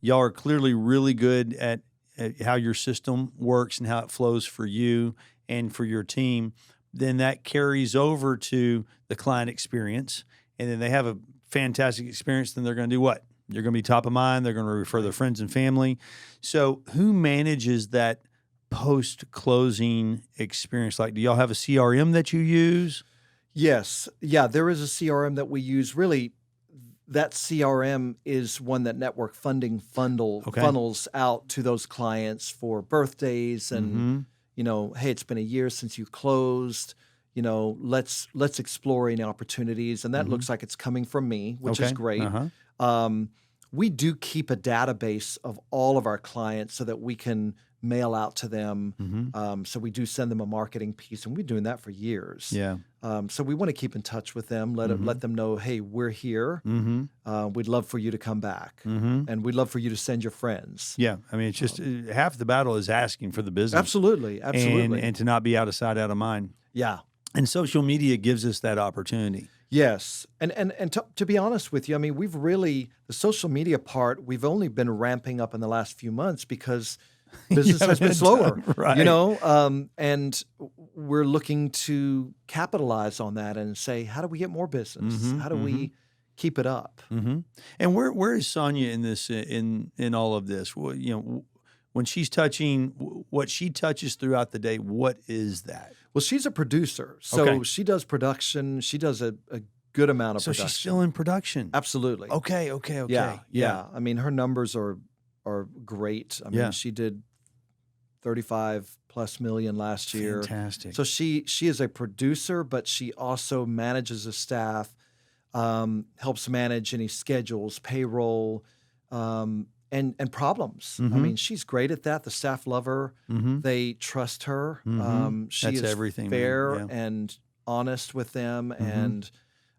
y'all are clearly really good at how your system works and how it flows for you and for your team. Then that carries over to the client experience. And then they have a fantastic experience. Then they're going to do what? You're going to be top of mind. They're going to refer their friends and family. So who manages that post-closing experience? Like, do y'all have a CRM that you use? Yes. Yeah, there is a CRM that we use. Really, that CRM is one that network funding funnels out to those clients for birthdays and, hey, it's been a year since you closed. Let's explore any opportunities. And that looks like it's coming from me, which is great. We do keep a database of all of our clients so that we can mail out to them. So we do send them a marketing piece, and we've been doing that for years. Yeah. So we want to keep in touch with them, let them know, hey, we're here. We'd love for you to come back, and we'd love for you to send your friends. Yeah. I mean, it's just half the battle is asking for the business. Absolutely. And to not be out of sight, out of mind. Yeah. And social media gives us that opportunity. Yes. And to be honest with you, I mean, the social media part, we've only been ramping up in the last few months because business has been slower, right. And we're looking to capitalize on that and say, how do we get more business? How do we keep it up? And where is Sonia in this, in all of this? Well, when she's touching what she touches throughout the day, what is that? Well, she's a producer, so she does production. She does a good amount of production. So she's still in production? Absolutely. Okay. Yeah. I mean, her numbers are great. I mean, she did 35 plus million last year. Fantastic. So she is a producer, but she also manages a staff, helps manage any schedules, payroll, and problems. I mean, she's great at that. The staff love her. They trust her. She That's is everything, fair and honest with them. And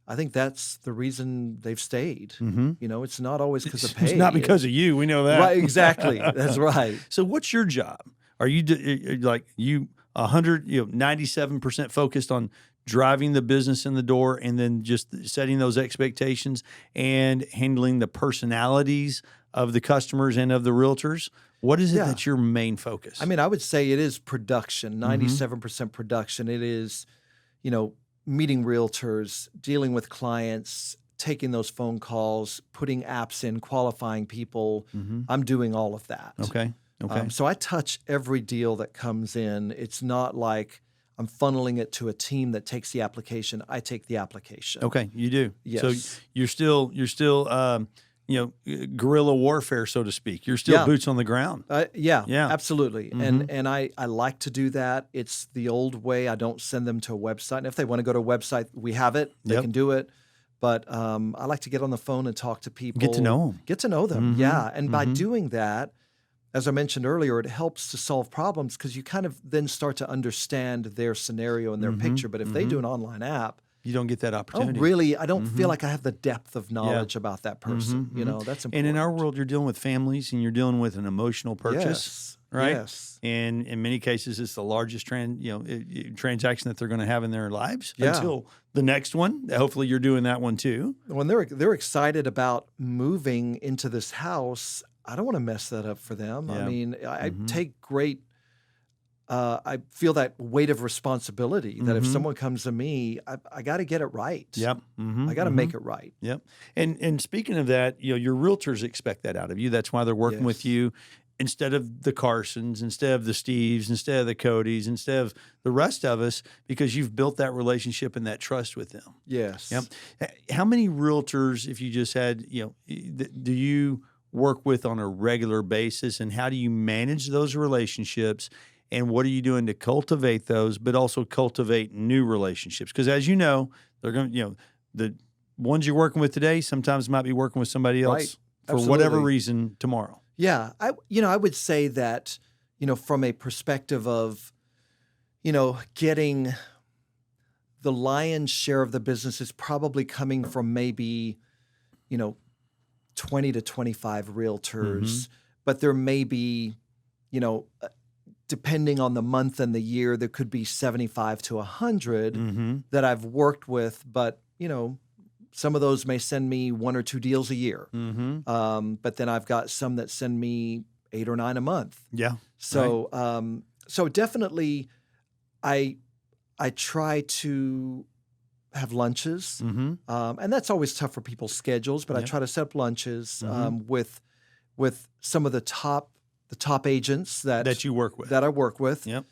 I think that's the reason they've stayed. It's not always because of pay. It's not because of you. We know that. Right, exactly. That's right. So what's your job? Are you 97% focused on driving the business in the door and then just setting those expectations and handling the personalities of the customers and of the realtors? What is it that's your main focus? I mean, I would say it is production, 97% production. It is, meeting realtors, dealing with clients, taking those phone calls, putting apps in, qualifying people. I'm doing all of that. Okay. So I touch every deal that comes in. It's not like I'm funneling it to a team that takes the application. I take the application. Okay, you do. Yes. So you're still guerrilla warfare, so to speak. You're still boots on the ground. Yeah, absolutely. And I like to do that. It's the old way. I don't send them to a website. And if they want to go to a website, we have it. They can do it. But I like to get on the phone and talk to people. Get to know them. Yeah. And by doing that, as I mentioned earlier, it helps to solve problems because you kind of then start to understand their scenario and their picture. But if they do an online app, you don't get that opportunity. I don't feel like I have the depth of knowledge about that person. That's important. And in our world, you're dealing with families and you're dealing with an emotional purchase, right? Yes. And in many cases, it's the largest transaction that they're going to have in their lives until the next one. Hopefully, you're doing that one too. When they're excited about moving into this house, I don't want to mess that up for them. I mean, I take great. I feel that weight of responsibility that if someone comes to me, I got to get it right. Yep. I got to make it right. Yep. And speaking of that, your realtors expect that out of you. That's why they're working with you instead of the Carsons, instead of the Steves, instead of the Codys, instead of the rest of us, because you've built that relationship and that trust with them. Yes. Yep. How many realtors, if you just had, do you work with on a regular basis, and how do you manage those relationships? And what are you doing to cultivate those, but also cultivate new relationships? Because as you know, they're going to, the ones you're working with today sometimes might be working with somebody else for whatever reason tomorrow. Yeah. I would say that, from a perspective of, getting the lion's share of the business is probably coming from maybe, 20 to 25 realtors, but there may be, depending on the month and the year, there could be 75 to 100 that I've worked with, but, some of those may send me 1 or 2 deals a year. But then I've got some that send me 8 or 9 a month. Yeah. So, so definitely I try to have lunches, and that's always tough for people's schedules. But I try to set up lunches with some of the top agents that you work with, that I work with. Yep.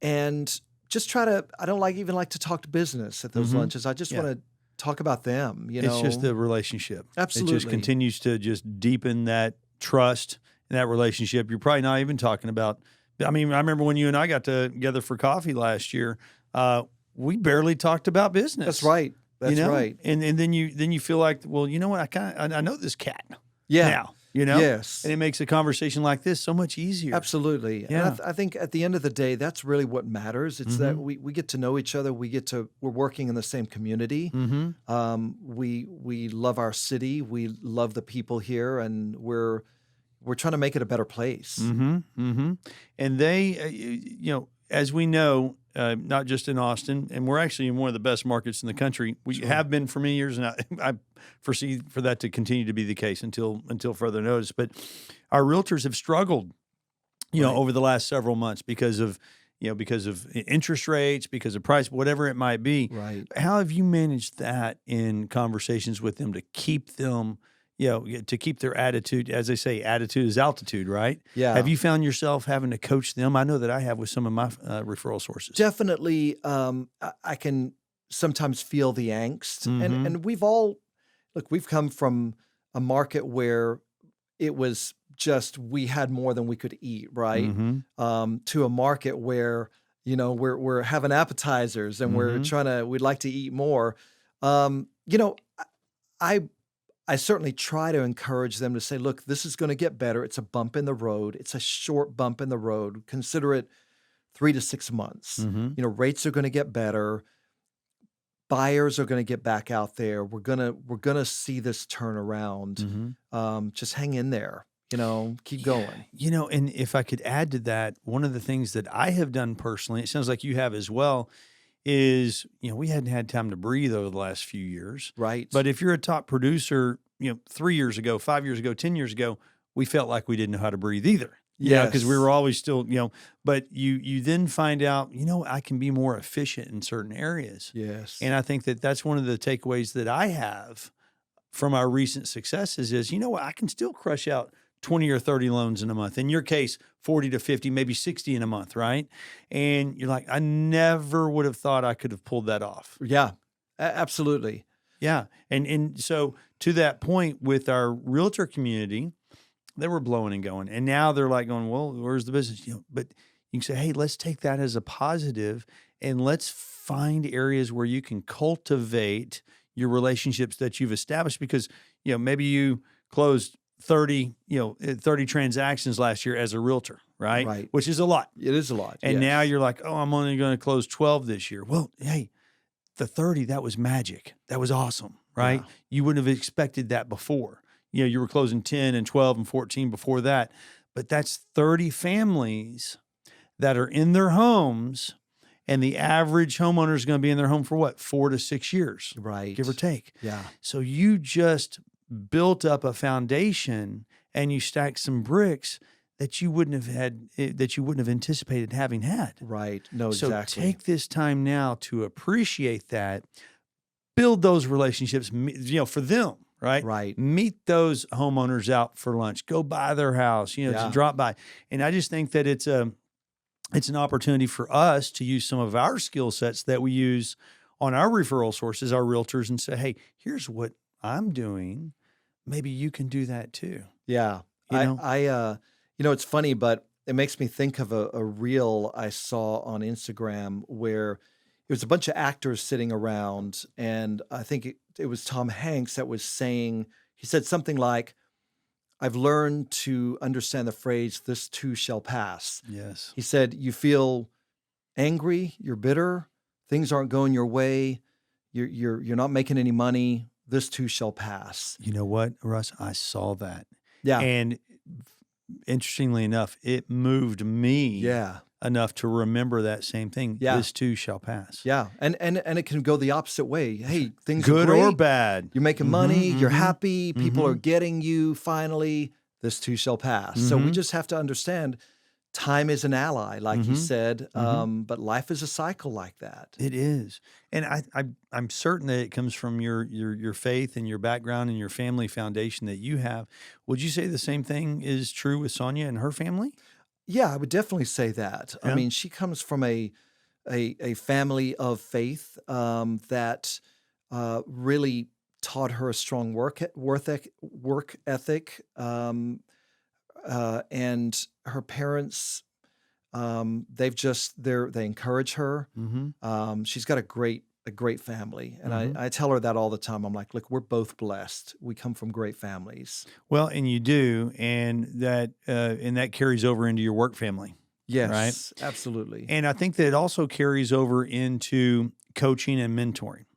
And just try to. I don't even like to talk to business at those lunches. I just want to talk about them. It's just the relationship. Absolutely. It just continues to just deepen that trust in that relationship. You're probably not even talking about. I mean, I remember when you and I got together for coffee last year. We barely talked about business. That's right. That's right. And then you feel like, well, you know what? I know this cat. Yeah. Now, you know. Yes. And it makes a conversation like this so much easier. Absolutely. Yeah. And I think at the end of the day, that's really what matters. It's that we get to know each other. We're working in the same community. We love our city. We love the people here, and we're trying to make it a better place. And they, as we know, not just in Austin, and we're actually in one of the best markets in the country. We have been for many years, and I foresee for that to continue to be the case until further notice. But our realtors have struggled, over the last several months because of interest rates, because of price, whatever it might be. Right. How have you managed that in conversations with them to keep them? To keep their attitude, as they say, attitude is altitude, right? Yeah. Have you found yourself having to coach them? I know that I have with some of my referral sources. Definitely, I can sometimes feel the angst, and we've come from a market where it was just we had more than we could eat, right? To a market where we're having appetizers and we'd like to eat more. I certainly try to encourage them to say, look, this is going to get better. It's a bump in the road. It's a short bump in the road. Consider it 3 to 6 months. Rates are going to get better. Buyers are going to get back out there. We're gonna see this turn around. Just hang in there. Keep going. And if I could add to that, one of the things that I have done personally, it sounds like you have as well, is, we hadn't had time to breathe over the last few years. Right. But if you're a top producer, 3 years ago, 5 years ago, 10 years ago, we felt like we didn't know how to breathe either. Yeah. Because we were always still, but you then find out, I can be more efficient in certain areas. Yes. And I think that that's one of the takeaways that I have from our recent successes is, I can still crush out 20 or 30 loans in a month. In your case, 40 to 50, maybe 60 in a month, right? And you're like, I never would have thought I could have pulled that off. Yeah, absolutely. Yeah. And so to that point with our realtor community, they were blowing and going. And now they're like going, well, where's the business? But you can say, hey, let's take that as a positive and let's find areas where you can cultivate your relationships that you've established because, maybe you closed 30 transactions last year as a realtor, right? Right. Which is a lot. It is a lot. And yes. now you're like, oh, I'm only going to close 12 this year. Well, hey, the 30, that was magic. That was awesome, right? Yeah. You wouldn't have expected that before. You were closing 10 and 12 and 14 before that. But that's 30 families that are in their homes, and the average homeowner is going to be in their home for what? 4 to 6 years. Right. Give or take. Yeah. So you just built up a foundation and you stacked some bricks that you wouldn't have anticipated having had. Right. No, so exactly. take this time now to appreciate that, build those relationships, for them, right? Right. Meet those homeowners out for lunch, go by their house, to drop by. And I just think that it's an opportunity for us to use some of our skill sets that we use on our referral sources, our realtors, and say, hey, here's what I'm doing. Maybe you can do that too. Yeah. It's funny, but it makes me think of a reel I saw on Instagram where it was a bunch of actors sitting around, and I think it was Tom Hanks that was saying, he said something like, I've learned to understand the phrase, this too shall pass. Yes. He said, you feel angry, you're bitter, things aren't going your way, you're not making any money, this too shall pass. You know what, Russ? I saw that. Yeah. And interestingly enough, it moved me. Yeah. enough to remember that same thing. Yeah. This too shall pass. Yeah. And it can go the opposite way. Hey, things are Good or great. bad. You're making money. You're happy. People are getting you finally. This too shall pass. So we just have to understand time is an ally, like you said, but life is a cycle like that. It is. And I'm certain that it comes from your faith and your background and your family foundation that you have. Would you say the same thing is true with Sonia and her family? Yeah, I would definitely say that. I Yeah. mean, she comes from a family of faith that really taught her a strong work ethic, and her parents they encourage her. She's got a great family, and I tell her that all the time. I'm like, look, we're both blessed. We come from great families. Well, and you do, and that carries over into your work family. Yes, right? absolutely. And I think that it also carries over into coaching and mentoring.